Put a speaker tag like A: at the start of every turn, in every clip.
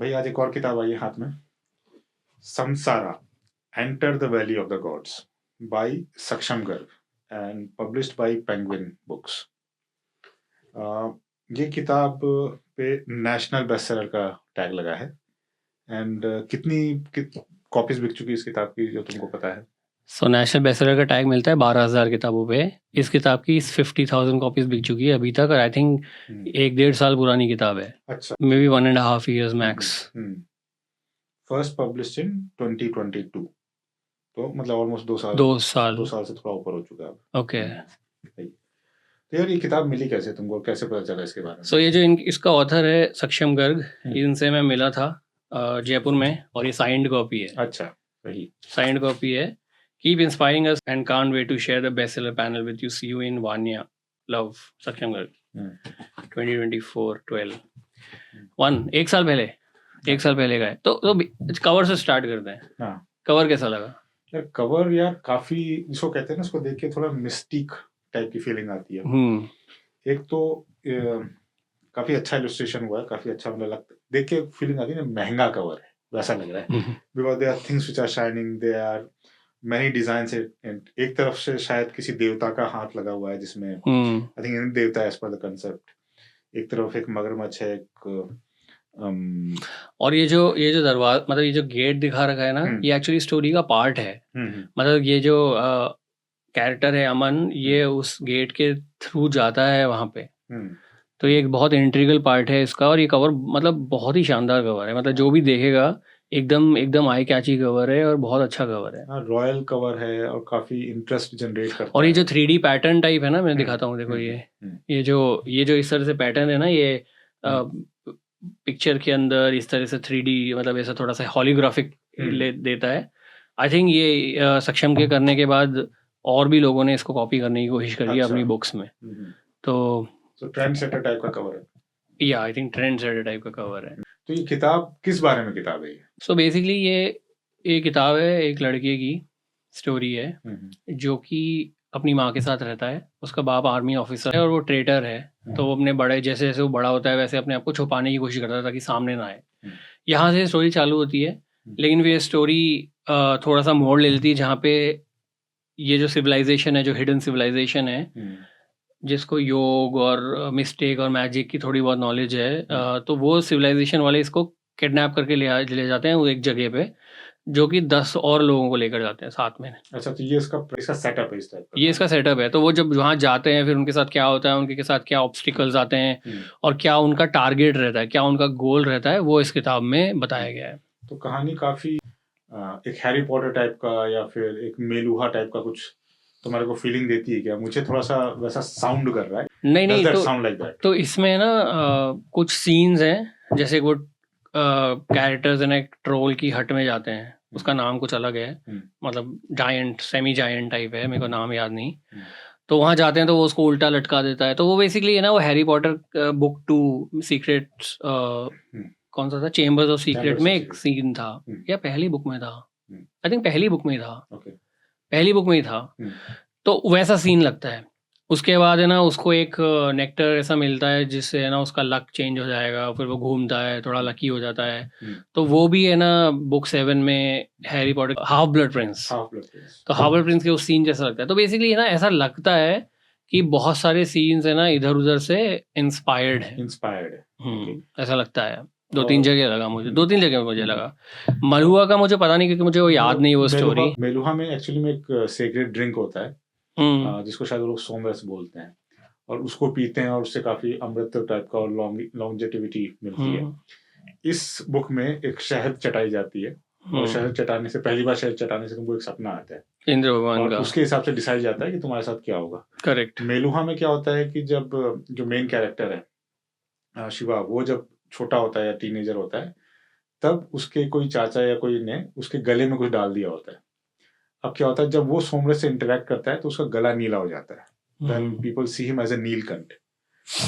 A: भाई आज एक और किताब आई है हाथ में, Sansara enter the valley of the gods by Saksham Garg and published by Penguin books. ये किताब पे नेशनल बेस्टसेलर का टैग लगा है एंड कितनी कॉपीज बिक चुकी है इस किताब की, जो तुमको पता है?
B: सो नेशनल बेस्टसेलर का टैग मिलता है 12,000 किताबों पे। इस किताब की 50,000 कॉपीज बिक चुकी है अभी तक, और आई थिंक 1-1.5 साल पुरानी किताब है।
A: अच्छा,
B: may be 1.5 years max.
A: First published in 2022, तो मतलब ऑलमोस्ट 2 साल
B: 2 साल
A: 2 साल से थोड़ा ऊपर हो चुका है अब।
B: ओके।
A: तो यार ये किताब मिली कैसे तुमको, कैसे पता चला इसके बारे में?
B: सो ये जो इसका ऑथर है सक्षम गर्ग, इनसे मैं मिला था जयपुर में, और ये साइंड कॉपी है।
A: अच्छा, सही।
B: साइंड कॉपी है। Keep inspiring us and can't wait to share the best seller panel with you, see you in Vania, love, Saksham Garg 2024-12 1 साल पहले, 1 साल पहले का है। तो कवर से स्टार्ट करते हैं।
A: हाँ,
B: कवर कैसा लगा?
A: यार कवर यार काफी, इसको कहते हैं ना, इसको देख के थोड़ा मिस्टिक टाइप की फीलिंग आती है। एक तो काफी अच्छा इलस्ट्रेशन हुआ है, काफी अच्छा, मतलब लगता देख के फीलिंग आती है ना, महंगा कवर है वैसा लग रहा है। Because they are things which are shining, they are many designs. एक तरफ से शायद किसी देवता का हाथ लगा हुआ है जिसमें आई थिंक देवता एज पर द कंसेप्ट। एक तरफ एक मगरमच्छ है, एक
B: और ये जो दरवाजा, मतलब ये जो गेट दिखा रखा है ना, ये एक्चुअली स्टोरी का पार्ट है। मतलब ये जो कैरेक्टर है अमन, ये उस गेट के थ्रू जाता है वहां पे। तो ये एक बहुत इंट्रीगल पार्ट है इसका। और ये कवर मतलब बहुत ही शानदार कवर है, मतलब जो भी देखेगा एकदम आई कैची कवर है और बहुत अच्छा कवर है।
A: रॉयल कवर है और काफी इंटरेस्ट जनरेट करता है।
B: और ये जो 3D पैटर्न टाइप है ना, मैं दिखाता हूँ, देखो ये जो इस तरह से पैटर्न है ना, ये पिक्चर के अंदर इस तरह से 3D, मतलब ऐसा थोड़ा सा हॉलीग्राफिक देता है। आई थिंक ये सक्षम के करने के बाद और भी लोगों ने इसको कॉपी करने की कोशिश करी है अपनी बुक्स में। तो
A: ट्रेंड सेटर टाइप का कवर है।
B: या I think trend setter type का कवर है।
A: तो ये किताब किस बारे में किताब है?
B: सो बेसिकली ये किताब है, एक लड़के की स्टोरी है जो कि अपनी माँ के साथ रहता है। उसका बाप आर्मी ऑफिसर है और वो ट्रेटर है। तो वो अपने बड़े, जैसे जैसे वो बड़ा होता है वैसे अपने आप को छुपाने की कोशिश करता है ताकि सामने ना आए। यहाँ से स्टोरी चालू होती है, लेकिन फिर स्टोरी थोड़ा सा मोड़ ले लेती है, जहाँ पे ये जो सिविलाइजेशन है, जो हिडन सिविलाइजेशन है, जिसको योग और मिस्टेक और मैजिक की थोड़ी बहुत नॉलेज है, तो वो सिविलाइजेशन वाले इसको किडनैप करके ले जाते हैं वो एक जगह पे, जो कि 10 और लोगों को लेकर जाते हैं साथ में।
A: अच्छा, तो ये इसका सेटअप है, इस टाइप का?
B: ये इसका सेटअप है। तो वो जब वहाँ जाते हैं, फिर उनके साथ क्या होता है, उनके साथ क्या ऑब्स्टिकल्स आते हैं और क्या उनका टारगेट रहता है, क्या उनका गोल रहता है, वो इस किताब में बताया गया है।
A: तो कहानी काफी एक हैरी पॉटर टाइप का या फिर एक मेलुहा टाइप का कुछ तुम्हारे को फीलिंग देती है क्या? मुझे थोड़ा सा वैसा साउंड कर रहा है।
B: नहीं,
A: तो
B: तो इसमें ना कुछ सीन्स हैं, जैसे वो कैरेक्टर्स है ना, एक ट्रोल की हट में जाते हैं, उसका नाम कुछ अलग है, मतलब जायंट, सेमी जायंट टाइप है, मेरे को नाम याद नहीं। तो वहाँ जाते हैं तो वो उसको उल्टा लटका देता है। तो वो बेसिकली है ना, वो हैरी पॉटर बुक 2 सीक्रेट्स, कौन सा था, चेम्बर्स ऑफ सीक्रेट में एक सीन था, या पहली बुक में था, आई थिंक पहली बुक में था, पहली बुक में ही था। तो वैसा सीन लगता है। उसके बाद है ना, उसको एक नेक्टर ऐसा मिलता है जिससे है ना उसका लक चेंज हो जाएगा, फिर वो घूमता है, थोड़ा लकी हो जाता है। तो वो भी है ना बुक 7 में Harry Potter half blood Prince. तो हाफ ब्लड प्रिंस के उस सीन जैसा लगता है। तो बेसिकली है ना, ऐसा लगता है कि बहुत सारे सीन्स है ना इधर उधर से इंस्पायर्ड है। ऐसा लगता है। 2-3 जगह लगा मुझे, 2-3 जगह मुझे लगा। मलुआ का मुझे पता नहीं, क्योंकि मुझे वो याद नहीं वो स्टोरी।
A: मेलुहा में एक्चुअली में एक सीक्रेट ड्रिंक होता है जिसको शायद लोग सोमरस बोलते हैं, और उसको पीते हैं और उससे काफी अमृत टाइप का और लॉन्जेटिविटी मिलती है। इस बुक में एक शहद चटाई जाती है, और शहद चटाने से, पहली बार शहद चटाने से तुमको एक सपना आता है
B: इंद्र भगवान का,
A: उसके हिसाब से डिसाइड जाता है कि तुम्हारे साथ क्या होगा।
B: करेक्ट।
A: मेलुहा में क्या होता है कि जब जो मेन कैरेक्टर है शिवा, वो जब छोटा होता है या टीनेजर होता है, तब उसके कोई चाचा या कोई ने उसके गले में कुछ डाल दिया होता है। अब क्या होता है, जब वो सोमरस से इंटरेक्ट करता है तो उसका गला नीला हो जाता है। Then people see him as a Neelkanth.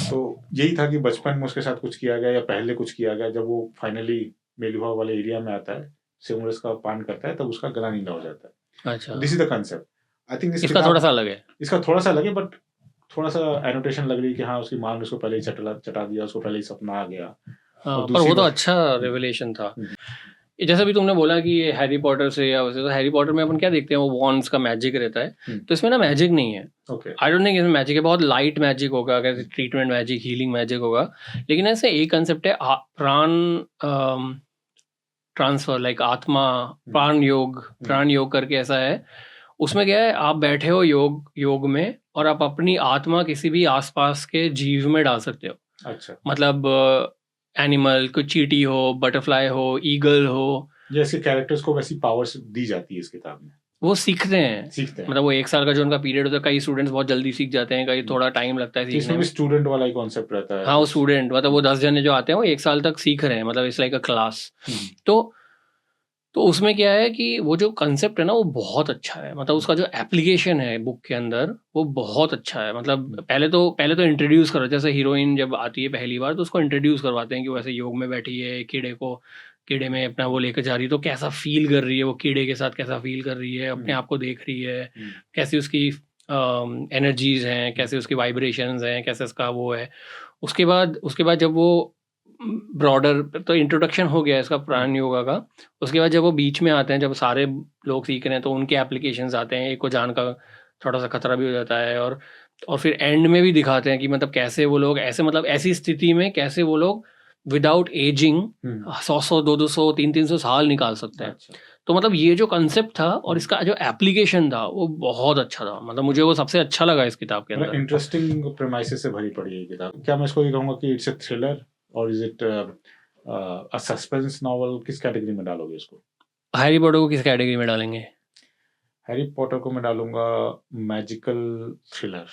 A: तो यही था कि बचपन में उसके साथ कुछ किया गया या पहले कुछ किया गया, जब वो फाइनली मेलुहा वाले एरिया में आता है, सोमरस का पान करता है, तब उसका गला नीला हो जाता है।
B: अच्छा,
A: this is the concept. I think
B: इसका थोड़ा सा अलग है,
A: इसका थोड़ा सा अलग है, बट थोड़ा सा एनोटेशन लग रही है कि हाँ उसकी माँ ने उसको पहले ही चटा दिया, उसको पहले ही सपना आ गया,
B: हाँ,
A: और
B: पर
A: दूसरी
B: वो तो
A: बात
B: अच्छा रिवलेशन था।
A: हम्म,
B: ये जैसा भी तुमने बोला कि ये हैरी पॉटर से या वैसे, तो हैरी पॉटर में अपन क्या देखते हैं, वो वॉन्ड्स का मैजिक रहता है, तो इसमें ना मैजिक नहीं है।
A: ओके
B: आई डोंट थिंक इसमें मैजिक है, बहुत लाइट मैजिक होगा, कैसे ट्रीटमेंट मैजिक, हीलिंग मैजिक होगा। लेकिन ऐसे एक कंसेप्ट है प्राण ट्रांसफर, लाइक आत्मा प्राण योग करके ऐसा है। उसमें क्या है, आप बैठे हो योग में और आप अपनी आत्मा किसी भी आसपास के जीव में डाल सकते हो।
A: अच्छा,
B: मतलब एनिमल, कोई चींटी हो, बटरफ्लाई हो, ईगल हो,
A: जैसे कैरेक्टर्स को वैसी पावर्स दी जाती है इस किताब में,
B: वो सीखते हैं। मतलब वो 1 साल का जो उनका पीरियड होता है, कई स्टूडेंट्स बहुत जल्दी सीख जाते हैं, कई थोड़ा टाइम लगता है
A: तो
B: सीखने
A: इसमें भी
B: में।
A: स्टूडेंट वाला ही कॉन्सेप्ट रहता है
B: हाँ, वो
A: कुछ।
B: स्टूडेंट, मतलब वो 10 जने जो आते हैं वो 1 साल तक सीख रहे हैं, मतलब इट्स लाइक अ क्लास। तो उसमें क्या है कि वो जो कंसेप्ट है ना, वो बहुत अच्छा है। मतलब उसका जो एप्लीकेशन है बुक के अंदर, वो बहुत अच्छा है। मतलब पहले तो इंट्रोड्यूस करो, जैसे हीरोइन जब आती है पहली बार तो उसको इंट्रोड्यूस करवाते हैं कि वैसे योग में बैठी है, कीड़े में अपना वो लेकर जा रही है, तो कैसा फील कर रही है, वो कीड़े के साथ कैसा फील कर रही है, अपने आप को देख रही है, कैसी उसकी एनर्जीज हैं, कैसे उसकी वाइब्रेशंस हैं, कैसे उसका वो है। उसके बाद जब वो ब्रॉडर तो इंट्रोडक्शन हो गया इसका प्राण योगा का। उसके बाद जब वो बीच में आते हैं, जब सारे लोग सीख रहे हैं, तो उनके एप्लीकेशंस आते हैं, एक को जान का थोड़ा सा खतरा भी हो जाता है, और फिर एंड में भी दिखाते हैं कि मतलब कैसे वो लोग ऐसे, मतलब ऐसी स्थिति में कैसे वो लोग विदाउट एजिंग 100 200 300 साल निकाल सकते हैं।
A: अच्छा,
B: तो मतलब ये जो कंसेप्ट था और इसका जो एप्लीकेशन था वो बहुत अच्छा था। मतलब मुझे वो सबसे अच्छा लगा इस किताब के अंदर।
A: इंटरेस्टिंग प्रेमाइसेस से भरी पड़ी है ये किताब। क्या मैं इसको ये कहूँगा कि इट्स ए थ्रिलर और is it a suspense novel? किस कैटेगरी में डालोगे इसको?
B: हैरी पॉटर को किस कैटेगरी में डालेंगे?
A: हैरी पॉटर को मैं डालूंगा मैजिकल थ्रिलर।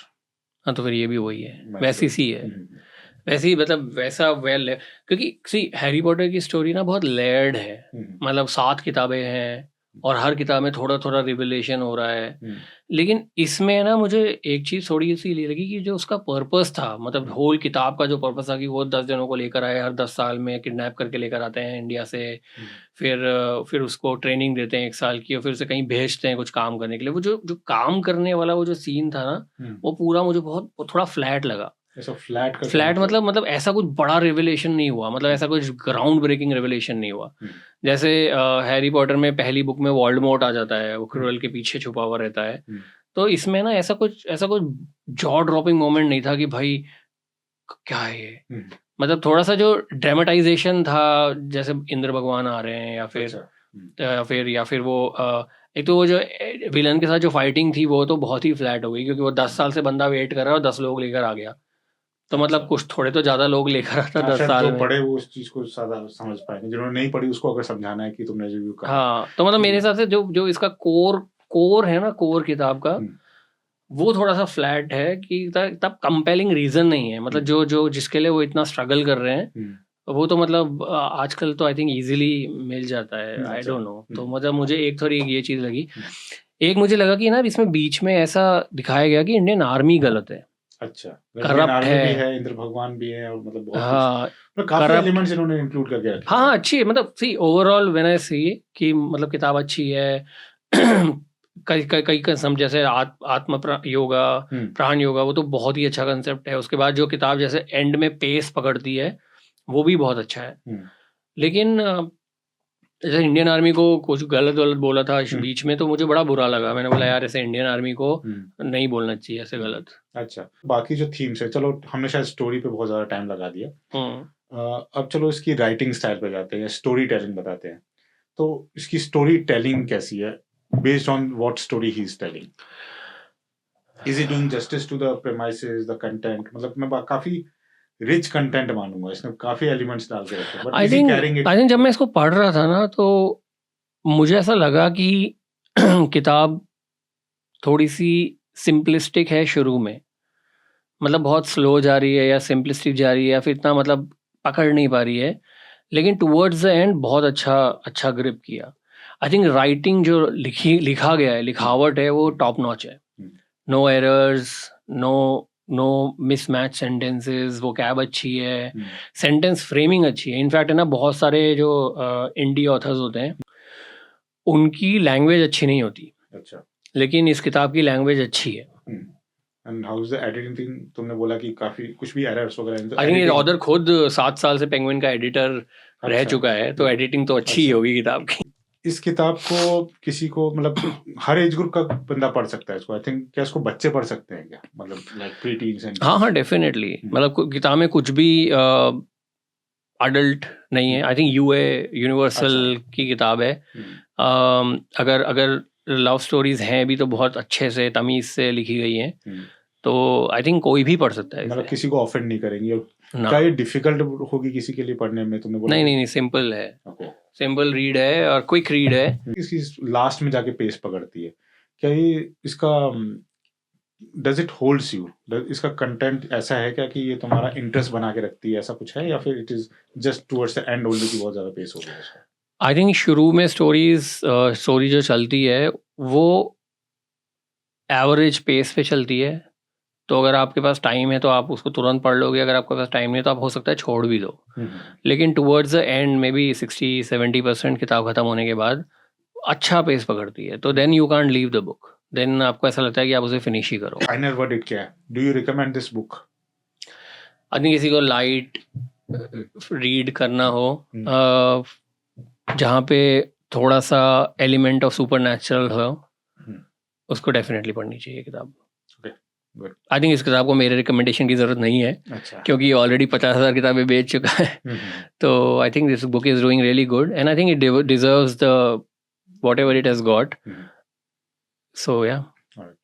B: हाँ, तो फिर ये भी वही है, वैसी सी है,
A: हम्म,
B: वैसी, मतलब वैसा वेल है। क्योंकि सी हैरी पॉटर की स्टोरी ना बहुत लेयर्ड है। मतलब 7 किताबें हैं और हर किताब में थोड़ा थोड़ा रिविलेशन हो रहा है। लेकिन इसमें ना मुझे एक चीज़ थोड़ी सी ये लगी कि जो उसका पर्पस था, मतलब होल किताब का जो पर्पस था कि वो 10 जनों को लेकर आए, हर 10 साल में किडनैप करके लेकर आते हैं इंडिया से, फिर उसको ट्रेनिंग देते हैं 1 साल की, और फिर उसे कहीं भेजते हैं कुछ काम करने के लिए। वो जो काम करने वाला वो जो सीन था ना, वो पूरा मुझे बहुत थोड़ा फ्लैट लगा।
A: ऐसा फ्लैट का
B: फ्लैट मतलब ऐसा कुछ बड़ा रिविलेशन नहीं हुआ, मतलब ऐसा कुछ ग्राउंड ब्रेकिंग रिविलेशन नहीं हुआ। जैसे हैरी पॉटर में पहली बुक में वोल्डेमॉर्ट आ जाता है, वो क्रूएल के पीछे छुपा हुआ रहता है। तो इसमें ना ऐसा कुछ जॉ ड्रॉपिंग मोमेंट नहीं था कि भाई क्या है ये। मतलब थोड़ा सा जो ड्रामेटाइजेशन था, जैसे इंद्र भगवान आ रहे हैं, या फिर वो एक तो वो जो विलन के साथ जो फाइटिंग थी वो तो बहुत ही फ्लैट हो गई, क्योंकि वो 10 साल से बंदा वेट कर रहा है और 10 लोग लेकर आ गया। तो मतलब कुछ थोड़े तो ज्यादा लोग लेकर आता 10 साल
A: जो
B: में।
A: पढ़े वो उस चीज को ज्यादा समझ पाएंगे, जिन्होंने नहीं पढ़ी उसको अगर समझाना है कि तुमने रिव्यू कहा।
B: हाँ, तो मतलब मेरे हिसाब से जो इसका कोर है ना, कोर किताब का, वो थोड़ा सा फ्लैट है कि तब कंपेलिंग रीजन नहीं है। मतलब जो जिसके लिए वो इतना स्ट्रगल कर रहे हैं, वो तो मतलब आजकल तो आई थिंक इजीली मिल जाता है, आई डोंट नो। तो मतलब मुझे एक थोड़ी ये चीज लगी। एक मुझे लगा कि ना इसमें बीच में ऐसा दिखाया गया कि इंडियन आर्मी गलत है,
A: अच्छा,
B: करप्ट है,
A: भी है, इंद्र भगवान भी है, और मतलब बहुत
B: हाँ,
A: कुछ, काफी एलिमेंट्स इन्होंने इंक्लूड करके रखे।
B: हाँ, अच्छी है। मतलब सी ओवरऑल व्हेन आई सी कि मतलब किताब अच्छी है। कई कंसेप्ट जैसे आत्म योगा, प्राण योगा, वो तो बहुत ही अच्छा कंसेप्ट है। उसके बाद जो किताब जैसे एंड में पेस पकड़ती है, वो भी बहुत अच्छा है। लेकिन जैसे इंडियन आर्मी को कुछ गलत बोला था बीच में, तो मुझे बड़ा बुरा लगा। मैंने बोला यार, ऐसे इंडियन आर्मी को नहीं बोलना चाहिए ऐसे गलत।
A: अच्छा, बाकी जो थीम्स है, चलो हमने शायद स्टोरी पे बहुत ज्यादा टाइम लगा दिया। अब चलो इसकी राइटिंग स्टाइल पे जाते हैं, स्टोरी टेलिंग बताते हैं। तो इसकी स्टोरी टेलिंग कैसी है? Based on what story he is telling, is he doing justice to the premises, the content? मतलब मैं काफी रिच कंटेंट मानूंगा, इसमें काफी एलिमेंट्स डाल के रखे हैं, but is he carrying it?
B: I think जब मैं इसको पढ़ रहा था ना, तो मुझे ऐसा लगा कि किताब थोड़ी सी सिंपलिस्टिक है शुरू में, मतलब बहुत स्लो जा रही है या सिंपलिस्टिक जा रही है, या फिर इतना मतलब पकड़ नहीं पा रही है। लेकिन टुवर्ड्स द एंड बहुत अच्छा ग्रिप किया। आई थिंक राइटिंग जो लिखा गया है, लिखावट है, वो टॉप नॉच है। No errors, no mismatch sentences, वो कैब अच्छी है, सेंटेंस फ्रेमिंग अच्छी है। इनफैक्ट है ना, बहुत सारे जो इंडी ऑथर्स होते हैं उनकी लैंग्वेज अच्छी नहीं होती।
A: अच्छा,
B: लेकिन इस किताब की लैंग्वेज अच्छी है।
A: And how is the editing thing? तुमने बोला कि काफी कुछ भी एरर्स वगैरह
B: आई थिंक ऑथर खुद 7 साल से पेंगुइन का एडिटर रह चुका है, तो एडिटिंग तो अच्छी ही होगी किताब की।
A: इस किताब को किसी को मतलब हर एज ग्रुप का बंदा पढ़ सकता है इसको? आई थिंक क्या इसको बच्चे पढ़ सकते हैं क्या, मतलब लाइक प्री टीन्स एंड?
B: हाँ डेफिनेटली, मतलब किताब में कुछ भी अडल्ट नहीं है। आई थिंक यूनिवर्सल की किताब है। अगर लव स्टोरीज हैं भी तो बहुत अच्छे से तमीज से लिखी गई हैं, तो आई थिंक कोई भी पढ़ सकता है,
A: मतलब किसी को ऑफेंड नहीं करेंगी।
B: ना।
A: क्या ये डिफिकल्ट होगी किसी के लिए पढ़ने में? तुमने बोला
B: नहीं, सिंपल है, सिंपल रीड है और क्विक रीड है।
A: इसकी लास्ट में जाके पेस पकड़ती है। क्या ये इसका डज इट होल्ड्स यू? इसका कंटेंट ऐसा है क्या कि ये तुम्हारा इंटरेस्ट बना के रखती है, ऐसा कुछ है, या फिर it is just towards the end only कि बहुत ज्यादा पेस हो गया है?
B: आई थिंक शुरू में स्टोरी जो चलती है वो एवरेज पेस पे चलती है, तो अगर आपके पास टाइम है तो आप उसको तुरंत पढ़ लोगे, अगर आपके पास टाइम नहीं है तो आप हो सकता है छोड़ भी दो। लेकिन टुवर्ड्स द एंड में भी 60-70% किताब खत्म होने के बाद अच्छा पेस पकड़ती है, तो then you can't leave the book, then आपको ऐसा लगता है कि आप उसे फिनिश ही करो।
A: फाइनल वर्डिक्ट क्या है? Do you recommend this book?
B: I think किसी को लाइट रीड करना हो, जहाँ पे थोड़ा सा एलिमेंट ऑफ सुपरनैचुरल हो, उसको डेफिनेटली पढ़नी चाहिए किताब। आई थिंक इस किताब को मेरे रिकमेंडेशन की जरूरत नहीं है, क्योंकि ऑलरेडी 50,000 किताबें बेच चुका है। तो I think this book is doing really good and I think it deserves the whatever it has got. So yeah.
A: All right.